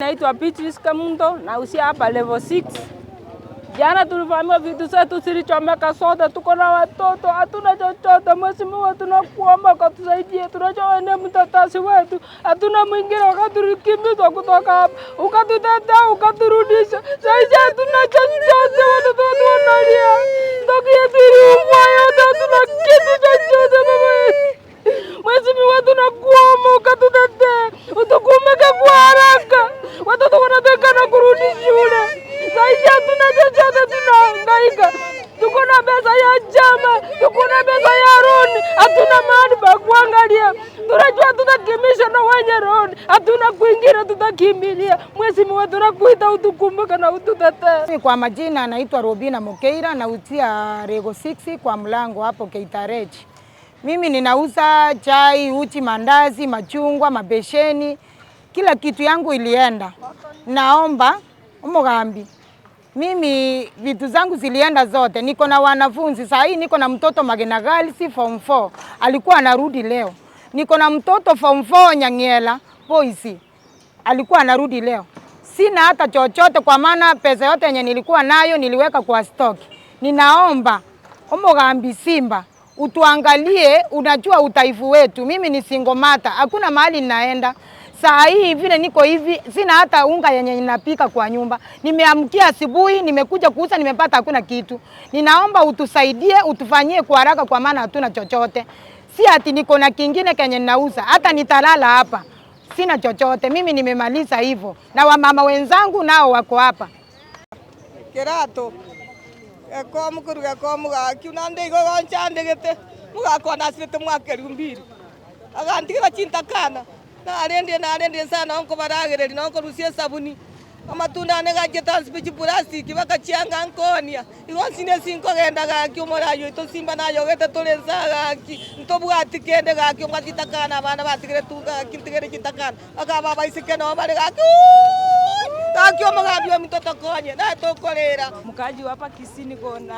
Naitwa Beatrice Kamundo na usia hapa level 6. Jana tulivamia vitu zetu zilichomeka sote, tuko na watoto, hatuna chochote. Mheshimiwa, tunakuomba ukatusaidie, tunachoenda mtatasi wetu, hatuna mwingine. Wakati tulikimbizwa kutoka hapa, ukatutetea, ukaturudisha. Sasa hatuna chochote, watoto wetu wanalia. Ndugu yetu iliumwa yote, hatuna kitu chochote baba yetu. Mheshimiwa, tunakuomba ukatutetee, utukumbuke kwa haraka. Watoto wanataka na kurudi shule. Sasa hatuna chochote, tunahangaika. Tuko na pesa ya chama, tuko na pesa ya road, hatuna mahali pa kuangalia. Tunajua tutakimbisha na wenye road, hatuna kwingine tutakimbilia. Mheshimiwa, tunakuita utukumbuke na ututetee. Kwa majina naitwa Robina Mokeira na utia Rego 6 kwa mlango hapo Keitareji. Mimi ninauza chai, uchi, mandazi, machungwa, mabesheni. Kila kitu yangu ilienda. Naomba umugambi. Mimi vitu zangu zilienda zote. Niko na wanafunzi. Saa hii niko na mtoto Magenagali si form 4. Alikuwa anarudi leo. Niko na mtoto form 4 Nyang'ela Boys. Alikuwa anarudi leo. Sina hata chochote kwa maana pesa yote yenye nilikuwa nayo niliweka kwa stock. Ninaomba umugambi Simba utuangalie, unajua utaifu wetu. Mimi ni single mother, hakuna mahali ninaenda. Saa hii vile niko hivi, sina hata unga yenye ninapika kwa nyumba. Nimeamkia asubuhi, nimekuja kuuza, nimepata hakuna kitu. Ninaomba utusaidie, utufanyie kwa haraka kwa maana hatuna chochote. Si ati niko na kingine kenye ninauza, hata nitalala hapa. Sina chochote, mimi nimemaliza hivyo. Na wamama wenzangu nao wako hapa. Kerato kwa mkuruga kwa mga kiunande go wanchande gete mga kwa nasete mwaka rumbiri agantiga chintakana na arende sana onko baragere nonko rusie sabuni amatunda nega jeta speech plastic bakachianga ankonia igonsine 5 genda ga kiumorayo to Simba nayo gete tolensaga ntobwati kende ga kiumachitakana bana batigere tuga kintigere chitakana akaba baisike no bale ga Takio magabio mtoto konye na tokolera. Mkaji hapa Kisii, niko na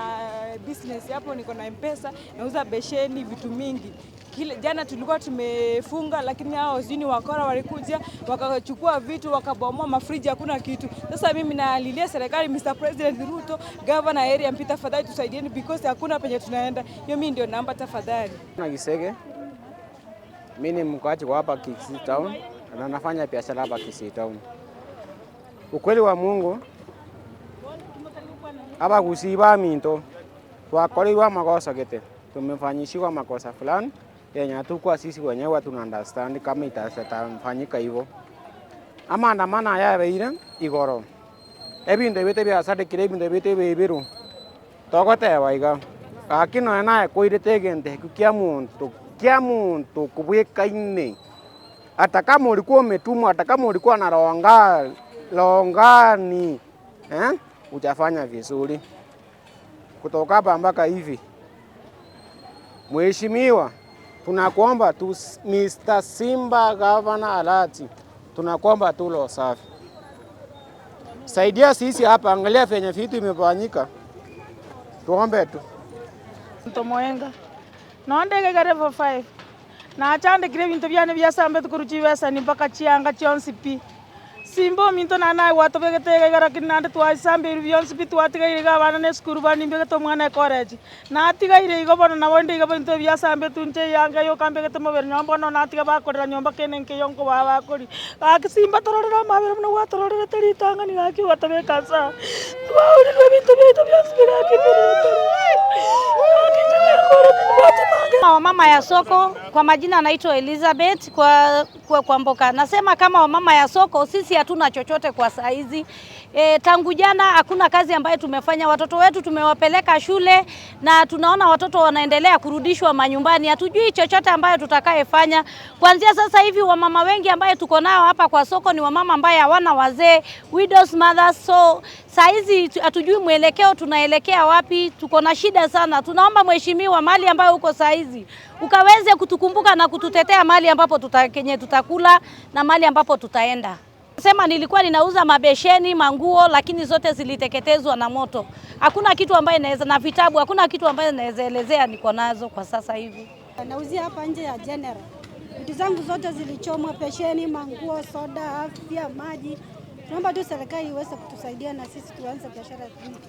business hapo, niko na M-Pesa, nauza besheni, vitu mingi. Jana tulikuwa tumefunga, lakini hao zini wakora walikuja wakachukua vitu, wakabomoa mafriji, hakuna kitu. Sasa mimi nalilia serikali, Mr. President Ruto, governor area mpita, tafadhali tusaidieni because hakuna penye tunaenda. Hiyo mimi ndio naomba tafadhali. Na Gisege. Mimi ni mkaji wa hapa Kisii town na nafanya biashara hapa Kisii town. Ukweli wa Mungu hapa kusiba minto twakolewa makosa gete, tumefanyishiwa makosa fulani yenye hatukuwa sisi wenyewe tuna understand kama itatafanyika hivyo. Ama andamana yabeire igoro ebinde bete bya sade kire ebinde bete bebiru togote waiga akino naye koirete gente kia muntu kubwekaine hata kama ulikuwa umetumwa, hata kama ulikuwa na longani utafanya vizuri. Kutoka hapa mpaka hivi, Mheshimiwa, tunakuomba tu Mr. Simba Governor Alati, tunakuomba tu lo safi. Saidia sisi hapa, angalia venye vitu imefanyika. Tuombe tu. Ntomoenga. Naondege gare for 5. Na achande kire bintu byane byasambe tukuruchibesa ni mpaka chianga chionsi pi. Simbo minto nana watu begete gara kinande twasambe byonsi pi twatigaire gabana ne skuru bani begete mwana college. Na atigaire igo bona na wonde igo bintu byasambe tunche yanga yo kambe gete mo bernyombo no natiga bakorera nyomba kenenke yonko baba kori. Simba tororera mabere no watororera teritanga ni gaki watabeka sa. Twauri bintu byonsi gaki. Wamama ya soko, kwa majina anaitwa Elizabeth kwa Mboka. Nasema kama wamama ya soko sisi hatuna chochote kwa saizi. Tangu jana hakuna kazi ambayo tumefanya. Watoto wetu tumewapeleka shule na tunaona watoto wanaendelea kurudishwa manyumbani. Hatujui chochote ambayo tutakayefanya. Kuanzia sasa hivi wamama wengi ambaye tuko nao hapa kwa soko ni wamama ambaye hawana wazee, widows mothers. So saizi hatujui mwelekeo tunaelekea wapi. Tuko na shida sana. Tunaomba Mheshimiwa, mali ambayo uko saizi ukaweze kutukumbuka na kututetea mali ambapo tutakula na mali ambapo tutaenda. Sema nilikuwa ninauza mabesheni, manguo, lakini zote ziliteketezwa na moto. Hakuna kitu ambaye naweza, na vitabu, hakuna kitu ambaye naweza elezea niko nazo kwa sasa hivi. Nauzia hapa nje ya General. Vitu zangu zote zilichomwa, besheni, manguo, soda, afya, maji. Tunaomba tu serikali iweze kutusaidia na sisi tuanze biashara hivyo.